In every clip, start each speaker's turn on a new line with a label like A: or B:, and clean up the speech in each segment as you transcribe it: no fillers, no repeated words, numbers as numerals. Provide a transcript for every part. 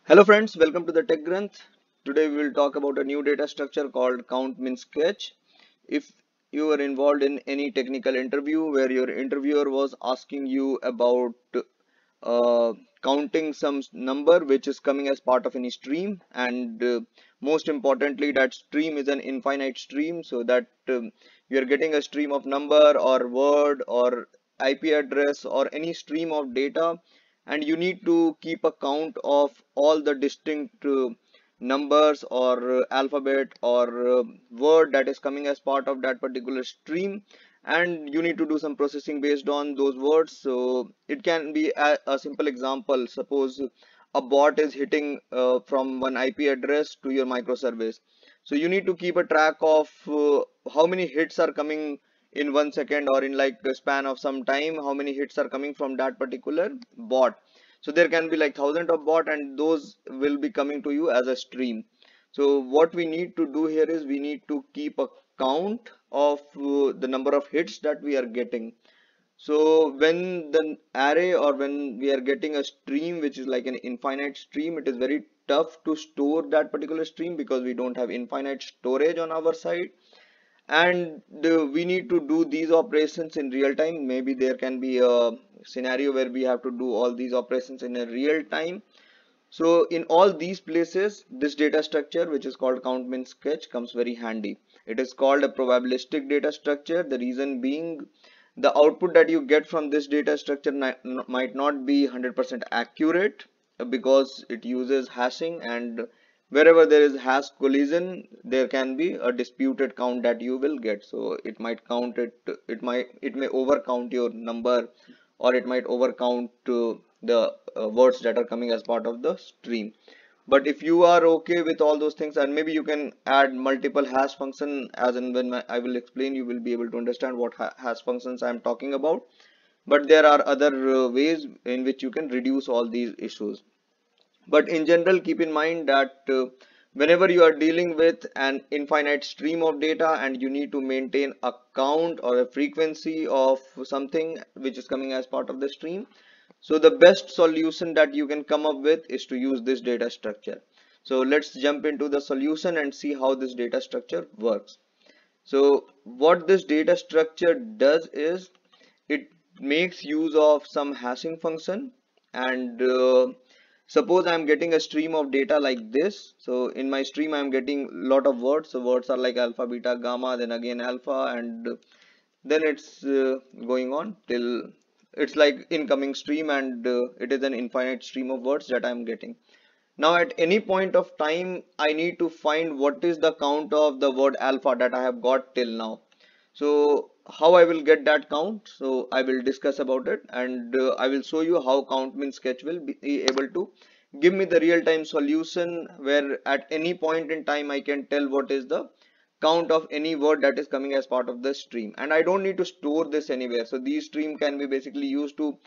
A: Hello friends, welcome to the Tech Granth. Today we will talk about a new data structure called Count Min Sketch. If you were involved in any technical interview where your interviewer was asking you about counting some number which is coming as part of any stream, and most importantly that stream is an infinite stream, so that you are getting a stream of number or word or IP address or any stream of data, and you need to keep a count of all the distinct numbers or alphabet or word that is coming as part of that particular stream, and you need to do some processing based on those words. So it can be a simple example. Suppose a bot is hitting from one IP address to your microservice, so you need to keep a track of how many hits are coming in 1 second, or in like a span of some time, how many hits are coming from that particular bot. So there can be like thousands of bot, and those will be coming to you as a stream. So what we need to do here is we need to keep a count of the number of hits that we are getting. So when the array, or when we are getting a stream which is like an infinite stream, it is very tough to store that particular stream because we don't have infinite storage on our side, and we need to do these operations in real time. Maybe there can be a scenario where we have to do all these operations in a real time. So in all these places, this data structure, which is called count min sketch, comes very handy. It is called a probabilistic data structure. The reason being, the output that you get from this data structure might not be 100% accurate, because it uses hashing, and wherever there is hash collision, there can be a disputed count that you will get. So it might count it may overcount your number, or it might overcount the words that are coming as part of the stream. But if you are okay with all those things, and maybe you can add multiple hash function, as and when I will explain, you will be able to understand what hash functions I am talking about. But there are other ways in which you can reduce all these issues. But in general, keep in mind that whenever you are dealing with an infinite stream of data and you need to maintain a count or a frequency of something which is coming as part of the stream, so the best solution that you can come up with is to use this data structure. So let's jump into the solution and see how this data structure works. So what this data structure does is it makes use of some hashing function, and suppose I'm getting a stream of data like this. So in my stream I'm getting a lot of words. So words are like alpha, beta, gamma, then again alpha, and then it's going on till it's like incoming stream, and it is an infinite stream of words that I'm getting. Now at any point of time I need to find what is the count of the word alpha that I have got till now. So how I will get that count, so I will discuss about it, and I will show you how count min sketch will be able to give me the real-time solution, where at any point in time I can tell what is the count of any word that is coming as part of the stream, and I don't need to store this anywhere. So these stream can be basically used to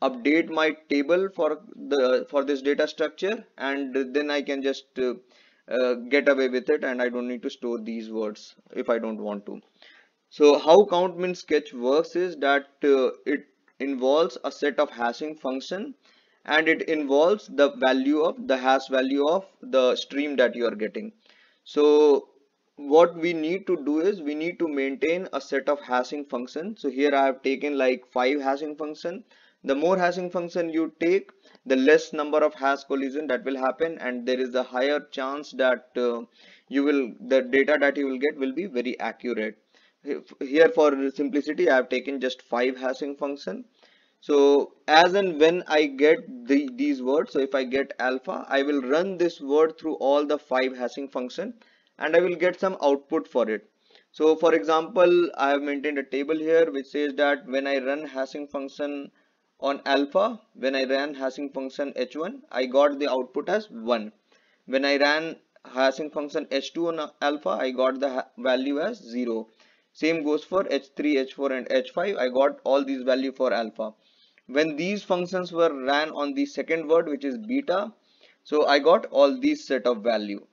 A: update my table for this data structure, and then I can just get away with it, and I don't need to store these words if I don't want to. So how count min sketch works is that it involves a set of hashing function, and it involves the value of the hash value of the stream that you are getting. So what we need to do is we need to maintain a set of hashing function. So here I have taken like 5 hashing function. The more hashing function you take, the less number of hash collision that will happen, and there is a higher chance that the data that you will get will be very accurate. Here for simplicity I have taken just 5 hashing function. So as and when I get these words, so if I get alpha, I will run this word through all the 5 hashing function, and I will get some output for it. So for example, I have maintained a table here which says that when I run hashing function on alpha, when I ran hashing function h1, I got the output as 1. When I ran hashing function h2 on alpha, I got the value as 0. Same goes for h3, h4 and h5. I got all these value for alpha. When these functions were ran on the second word, which is beta, so I got all these set of value.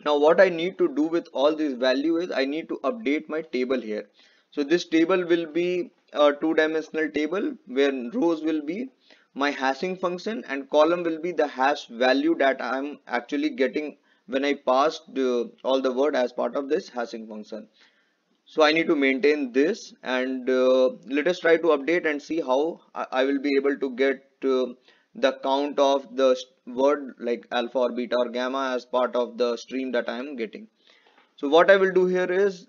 A: Now what I need to do with all this value is I need to update my table here. So this table will be a two-dimensional table where rows will be my hashing function, and column will be the hash value that I'm actually getting when I passed all the word as part of this hashing function. So I need to maintain this, and let us try to update and see how I will be able to get the count of the word like alpha or beta or gamma as part of the stream that I am getting. So what I will do here is,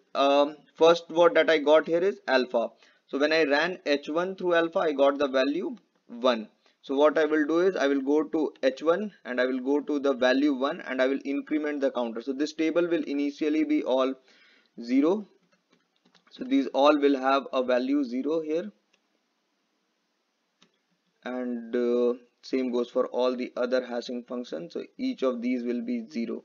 A: first word that I got here is alpha. So when I ran h1 through alpha, I got the value 1. So what I will do is I will go to h1 and I will go to the value 1 and I will increment the counter. So this table will initially be all 0. So these all will have a value 0 here, and same goes for all the other hashing functions. So each of these will be 0.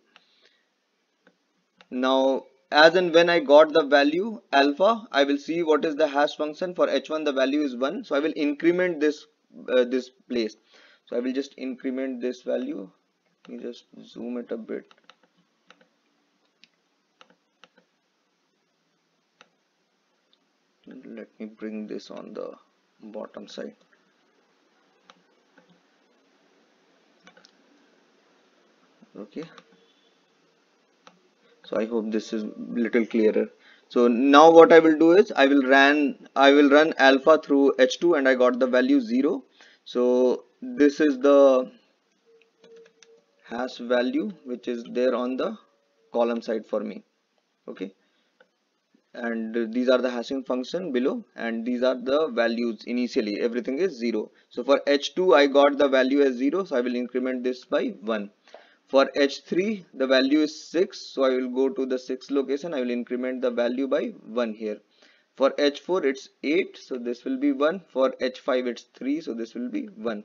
A: Now, as and when I got the value alpha, I will see what is the hash function. For h1 the value is 1, so I will increment this this place. So I will just increment this value. Let me just zoom it a bit. Let me bring this on the bottom side. Okay, so I hope this is little clearer. So now what I will do is I will run alpha through h2 and I got the value 0. So this is the hash value which is there on the column side for me. Okay, and these are the hashing function below, and these are the values. Initially everything is 0. So for h2 I got the value as 0, so I will increment this by 1. For h3 the value is 6, so I will go to the 6th location. I will increment the value by 1 here. For h4 it's 8, so this will be 1. For h5 it's 3, so this will be 1.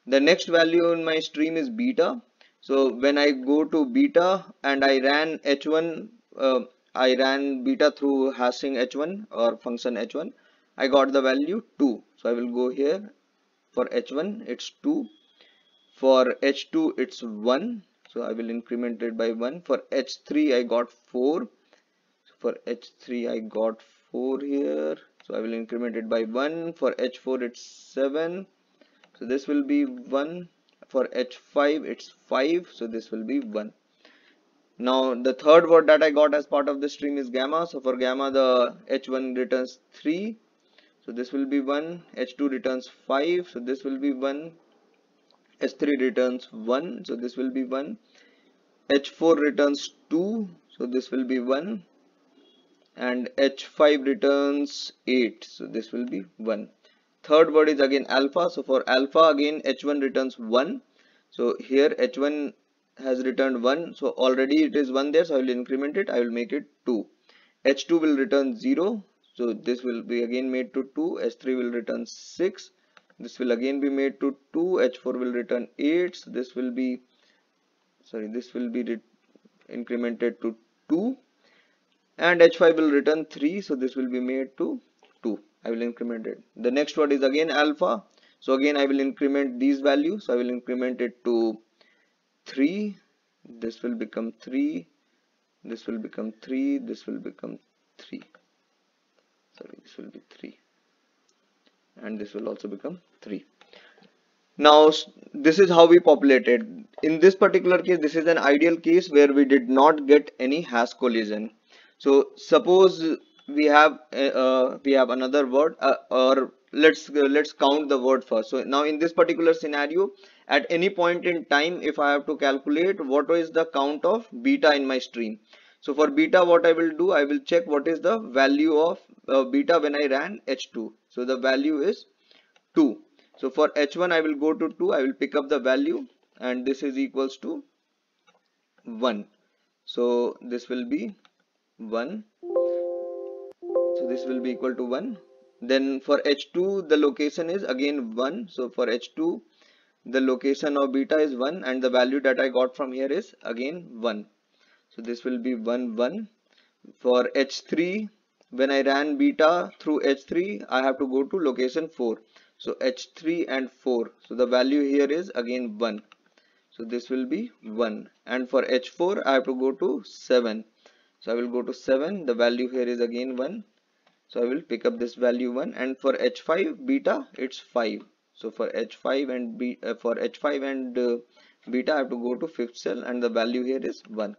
A: The next value in my stream is beta. So when I go to beta and I ran h1, I ran beta through hashing h1 or function h1, I got the value 2. So I will go here. For h1 it's 2. For h2 it's 1. So I will increment it by 1. For h3 I got 4. So for h3 I got 4 here. So I will increment it by 1. For h4 it's 7. So this will be 1. For h5 it's 5. So this will be 1. Now the third word that I got as part of the stream is gamma. So for gamma the h1 returns 3. So this will be 1. h2 returns 5. So this will be 1. h3 returns 1. So this will be 1. h4 returns 2. So this will be 1. And h5 returns 8. So this will be 1. Third word is again alpha. So for alpha again h1 returns 1. So here h1 has returned 1. So already it is 1 there. So I will increment it. I will make it 2. h2 will return 0. So this will be again made to 2. h3 will return 6. This will again be made to 2. h4 will return 8. So this will be incremented to 2. And h5 will return 3. So this will be made to 2. I will increment it. The next word is again alpha. So again I will increment these values. So I will increment it to 3. This will become 3. This will become 3. This will become 3. This will be 3. And this will also become 3. Now this is how we populated. In this particular case, this is an ideal case where we did not get any hash collision. So suppose we have another word, or let's count the word first. So now in this particular scenario, at any point in time, if I have to calculate what is the count of beta in my stream. So for beta, what I will do, I will check what is the value of beta when I ran h2. So the value is 2. So for h1 I will go to 2, I will pick up the value, and this is equals to 1. So this will be 1. So this will be equal to 1. Then for h2 the location is again 1. So for h2 the location of beta is 1, and the value that I got from here is again 1. So this will be 1 1. For h3, when I ran beta through h3, I have to go to location 4. So h3 and 4. So the value here is again 1. So this will be 1. And for h4, I have to go to 7. So I will go to 7. The value here is again 1. So I will pick up this value 1. And for h5 beta, it's 5. So for H5 and beta, I have to go to fifth cell, and the value here is 1.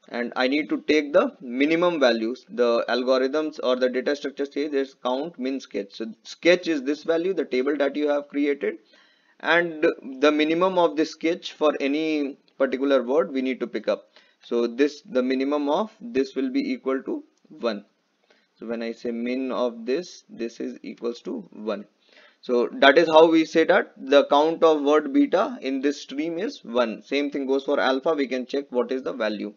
A: And I need to take the minimum values. The algorithms or the data structure says there's count, min, sketch. So sketch is this value, the table that you have created, and the minimum of the sketch for any particular word we need to pick up. So the minimum of this will be equal to 1. So when I say min of this is equals to 1. So that is how we say that the count of word beta in this stream is 1. Same thing goes for alpha. We can check what is the value.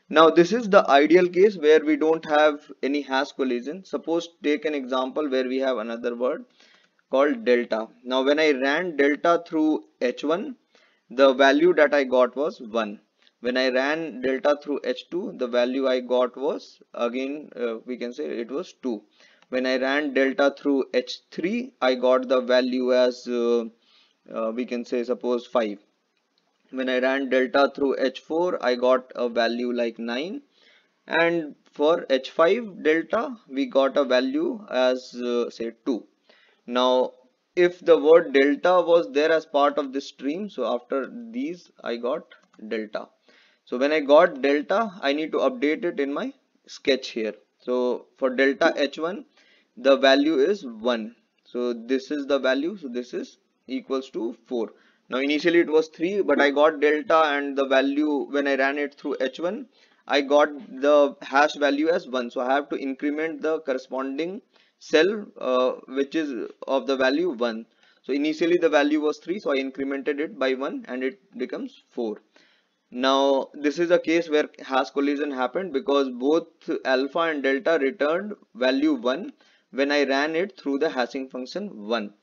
A: Now this is the ideal case where we don't have any hash collision. Suppose take an example where we have another word called delta. Now when I ran delta through H1, the value that I got was 1. When I ran delta through H2, the value I got was again we can say it was 2. When I ran delta through H3, I got the value as we can say suppose 5. When I ran delta through H4, I got a value like 9. And for H5 delta, we got a value as say 2. Now, if the word delta was there as part of this stream, so after these I got delta. So when I got delta, I need to update it in my sketch here. So for delta H1, the value is 1. So this is the value. So this is equals to 4. Now initially it was 3, but I got delta, and the value when I ran it through H1, I got the hash value as 1. So I have to increment the corresponding cell which is of the value 1. So initially the value was 3, so I incremented it by 1 and it becomes 4. Now this is a case where hash collision happened because both alpha and delta returned value 1 when I ran it through the hashing function 1.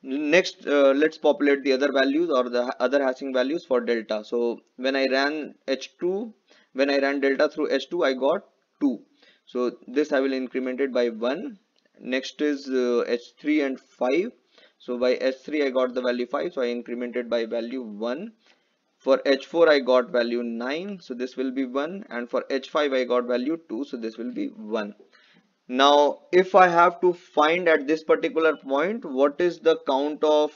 A: Next let's populate the other values or the other hashing values for delta. So when I ran delta through H2, I got 2. So this I will increment it by 1. Next is H3 and 5. So by H3 I got the value 5, so I incremented by value 1. For H4 I got value 9, so this will be 1, and for H5 I got value 2, so this will be 1. Now if I have to find at this particular point what is the count of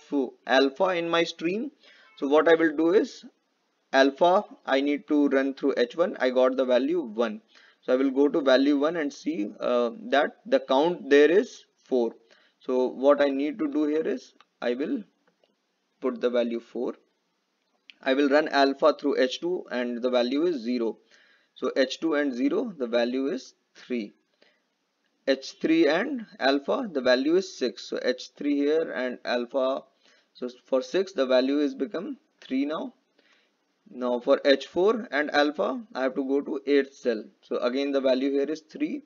A: alpha in my stream, so what I will do is alpha I need to run through H1, I got the value 1. So I will go to value 1 and see that the count there is 4. So what I need to do here is I will put the value 4. I will run alpha through H2 and the value is 0. So H2 and 0, the value is 3. H3 and alpha, the value is 6. So H3 here and alpha, so for 6 the value is become 3 now. Now for H4 and alpha, I have to go to 8th cell. So again the value here is 3,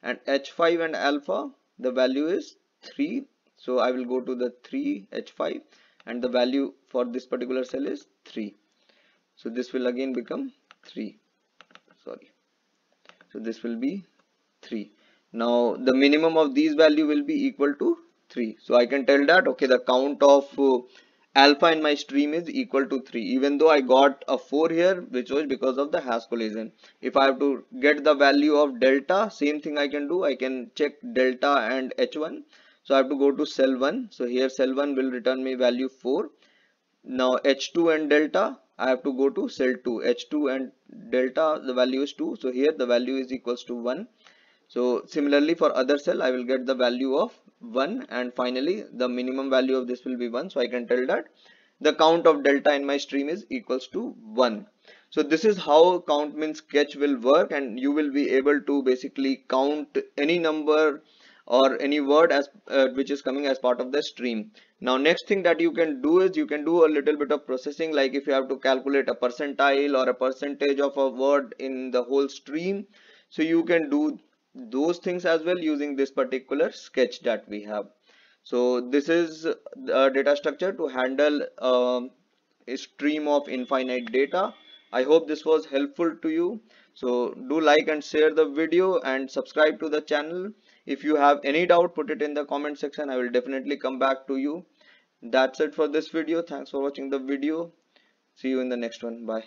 A: and H5 and alpha, the value is 3. So I will go to the 3 H5, and the value for this particular cell is 3. So this will again become 3. Sorry. So this will be 3. Now the minimum of these value will be equal to 3. So I can tell that okay, the count of alpha in my stream is equal to 3, even though I got a 4 here, which was because of the hash collision. If I have to get the value of delta, same thing I can do. I can check delta and H1. So I have to go to cell 1. So here cell 1 will return me value 4. Now H2 and delta, I have to go to cell 2. H2 and delta, the value is 2. So here the value is equals to 1. So similarly for other cell, I will get the value of 1, and finally the minimum value of this will be 1. So I can tell that the count of delta in my stream is equals to 1. So this is how count min sketch will work, and you will be able to basically count any number or any word as which is coming as part of the stream. Now next thing that you can do is you can do a little bit of processing, like if you have to calculate a percentile or a percentage of a word in the whole stream. So you can do those things as well using this particular sketch that we have. So this is the data structure to handle a stream of infinite data. I hope this was helpful to you. So do like and share the video and subscribe to the channel. If you have any doubt, put it in the comment section. I will definitely come back to you. That's it for this video. Thanks for watching the video. See you in the next one. Bye.